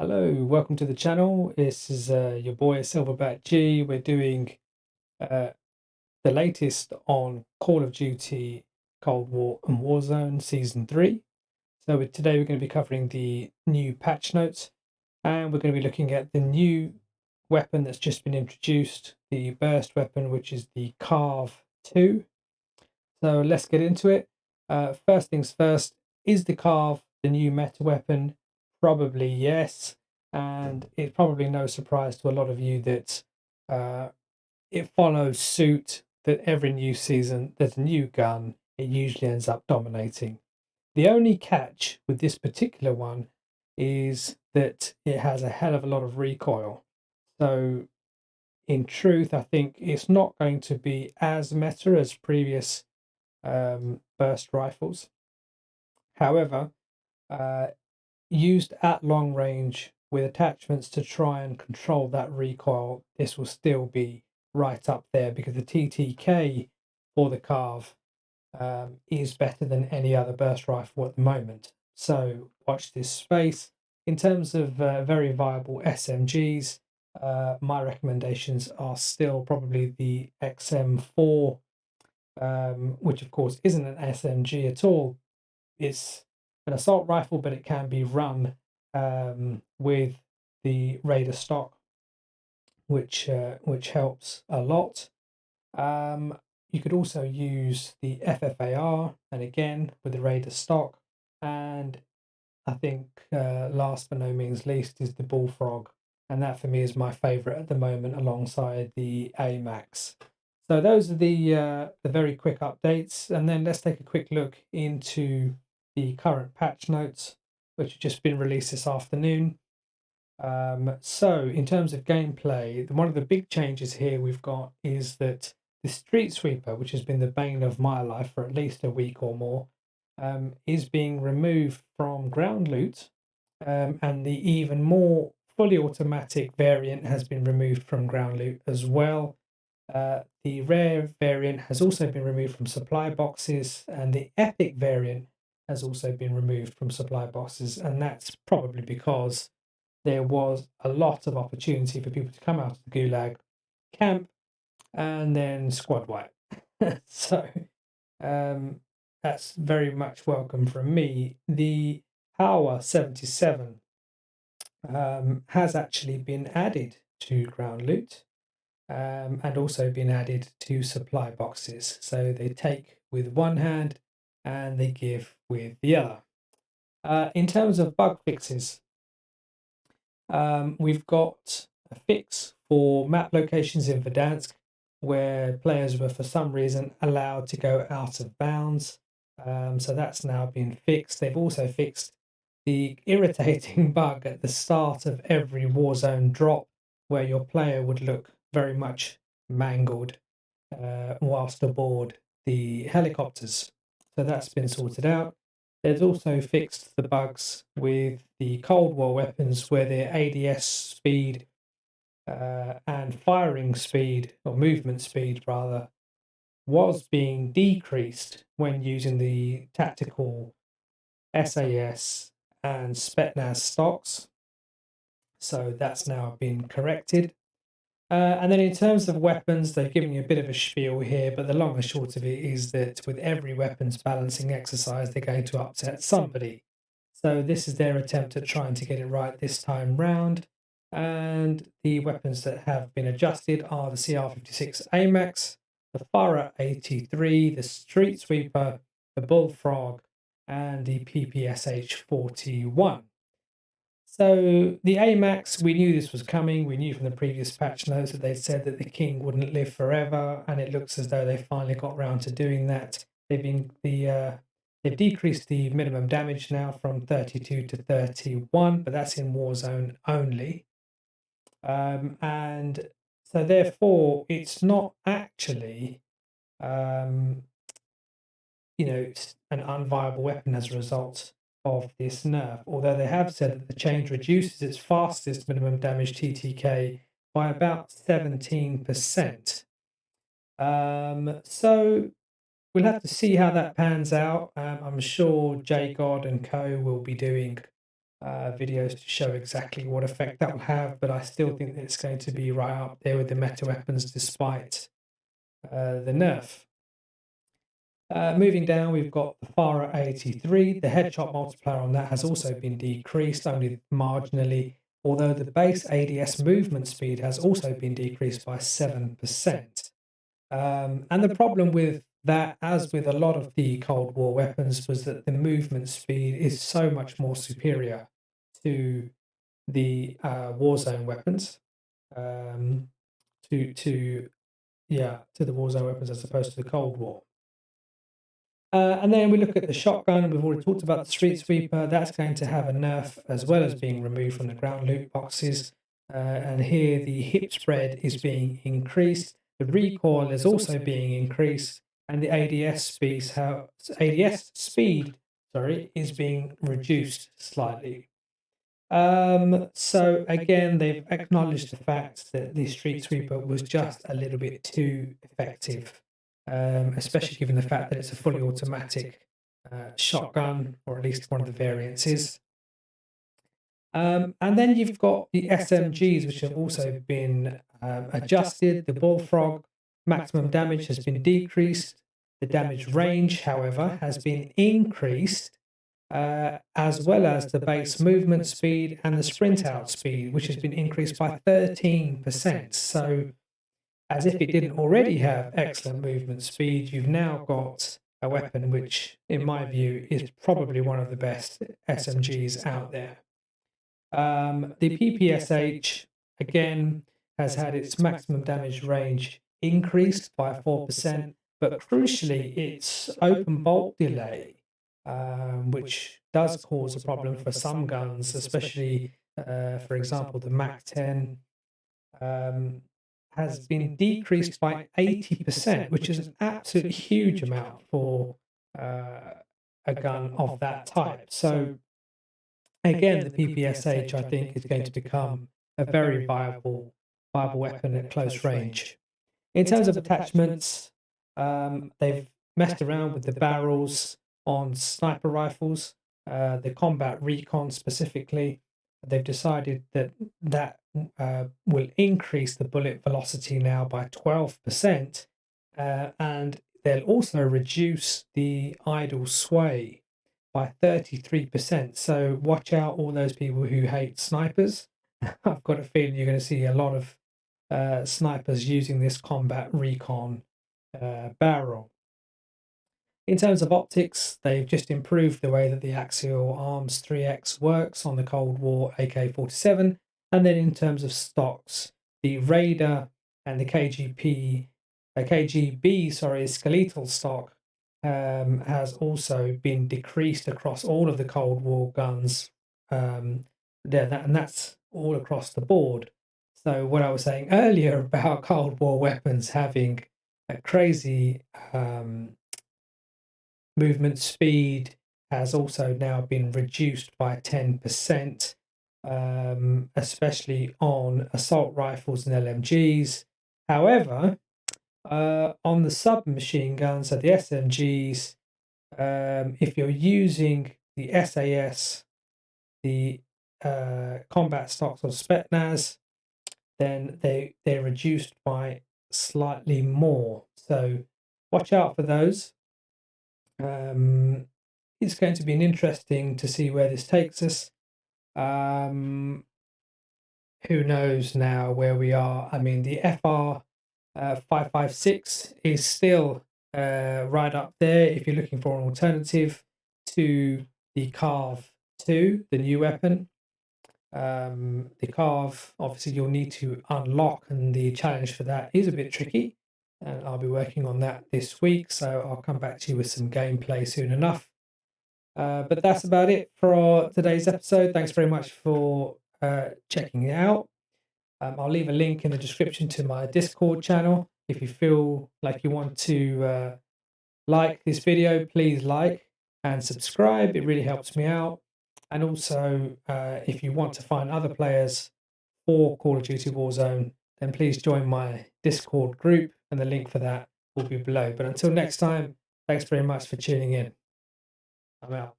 Hello, welcome to the channel. This is your boy Silverback G. We're doing uh, the latest on Call of Duty Cold War and Warzone Season 3. So today we're going to be covering the new patch notes, and we're going to be looking at the new weapon that's just been introduced, the burst weapon, which is the CARV 2. So let's get into it. First things first, is the CARV the new meta weapon? Probably yes. And it's probably no surprise to a lot of you that uh, it follows suit that every new season there's a new gun, it usually ends up dominating. The only catch with this particular one is that it has a hell of a lot of recoil. So, in truth, I think it's not going to be as meta as previous burst rifles. However, uh, used at long range with attachments to try and control that recoil, this will still be right up there because the TTK for the CARV is better than any other burst rifle at the moment. So watch this space. In terms of very viable SMGs, my recommendations are still probably the XM4, which of course isn't an SMG at all. It's an assault rifle, but it can be run with the Raider stock, which helps a lot. You could also use the FFAR, and again with the Raider stock. And I think last but no means least is the Bullfrog, and that for me is my favourite at the moment, alongside the AMAX. So those are the very quick updates, and then let's take a quick look into the current patch notes, which have just been released this afternoon. So in terms of gameplay, one of the big changes here we've got is that the Street Sweeper, which has been the bane of my life for at least a week or more, is being removed from ground loot, and the even more fully automatic variant has been removed from ground loot as well. The rare variant has also been removed from supply boxes, and the epic variant has also been removed from supply boxes, and that's probably because there was a lot of opportunity for people to come out of the gulag camp and then squad wipe. So um, that's very much welcome from me. The Power 77 has actually been added to ground loot, and also been added to supply boxes. So they take with one hand and they give with the other. In terms of bug fixes, we've got a fix for map locations in Verdansk where players were for some reason allowed to go out of bounds. So that's now been fixed. They've also fixed the irritating bug at the start of every Warzone drop where your player would look very much mangled whilst aboard the helicopters. So that's been sorted out. There's also fixed the bugs with the Cold War weapons where their ADS speed and firing speed, or movement speed rather, was being decreased when using the tactical SAS and Spetsnaz stocks. So that's now been corrected. And then in terms of weapons, they've given you a bit of a spiel here, but the long and short of it is that with every weapons balancing exercise, they're going to upset somebody. So this is their attempt at trying to get it right this time round. And the weapons that have been adjusted are the CR56 AMAX, the Pharah A83, the Street Sweeper, the Bullfrog, and the Ppsh 41. So the AMAX, we knew this was coming. We knew from the previous patch notes that they said that the king wouldn't live forever, and it looks as though they finally got round to doing that. They've decreased the minimum damage now from 32 to 31, but that's in Warzone only. And so therefore, it's not actually um, an unviable weapon as a result of this nerf, although they have said that the change reduces its fastest minimum damage TTK by about 17%. So we'll have to see how that pans out. I'm sure J God and Co will be doing videos to show exactly what effect that will have, but I still think that it's going to be right up there with the meta weapons despite the nerf. Moving down, we've got the Pharah A83. The headshot multiplier on that has also been decreased, only marginally, although the base ADS movement speed has also been decreased by 7%. And the problem with that, as with a lot of the Cold War weapons, was that the movement speed is so much more superior to the Warzone weapons, um, to the Warzone weapons as opposed to the Cold War. And then we look at the shotgun. We've already talked about the street sweeper. That's going to have a nerf as well as being removed from the ground loot boxes. And here the hip spread is being increased. The recoil is also being increased, and the ADS speed, is being reduced slightly. So again, they've acknowledged the fact that the street sweeper was just a little bit too effective. Especially given the fact that it's a fully automatic shotgun, or at least one of the variants is. And then you've got the SMGs, which have also been adjusted. The Bullfrog maximum damage has been decreased. The damage range, however, has been increased, as well as the base movement speed and the sprint out speed, which has been increased by 13%. So as if it didn't already have excellent movement speed, you've now got a weapon which, in my view, is probably one of the best SMGs out there. The Ppsh, again, has had its maximum damage range increased by 4%, but crucially, its open bolt delay, which does cause a problem for some guns, especially, for example, the MAC-10, has been decreased by 80%, which is an absolutely huge amount for a gun of that type. So again, the PPSH, I think, is going to become a very viable weapon at close range. In terms of attachments, they've messed around with the barrels on sniper rifles, the combat recon specifically. They've decided that will increase the bullet velocity now by 12%, and they'll also reduce the idle sway by 33%. So watch out, all those people who hate snipers. I've got a feeling you're going to see a lot of snipers using this combat recon barrel. In terms of optics, they've just improved the way that the axial arms 3X works on the Cold War AK-47. And then in terms of stocks, the Raider and the KGB skeletal stock has also been decreased across all of the Cold War guns. And that's all across the board. So what I was saying earlier about Cold War weapons having a crazy movement speed has also now been reduced by 10%, especially on assault rifles and LMGs. However, on the submachine guns, so the SMGs, if you're using the SAS, the combat stocks or Spetsnaz, then they're reduced by slightly more. So watch out for those. It's going to be interesting to see where this takes us. Who knows now where we are? I mean, the FR 556 is still right up there if you're looking for an alternative to the CARV 2, the new weapon. The CARV, obviously, you'll need to unlock, and the challenge for that is a bit tricky. And I'll be working on that this week, so I'll come back to you with some gameplay soon enough. But that's about it for today's episode. Thanks very much for checking it out. I'll leave a link in the description to my Discord channel. If you feel like you want to like this video, please like and subscribe. It really helps me out. And also, if you want to find other players for Call of Duty Warzone, then please join my Discord group, and the link for that will be below. But until next time, thanks very much for tuning in. I'm out.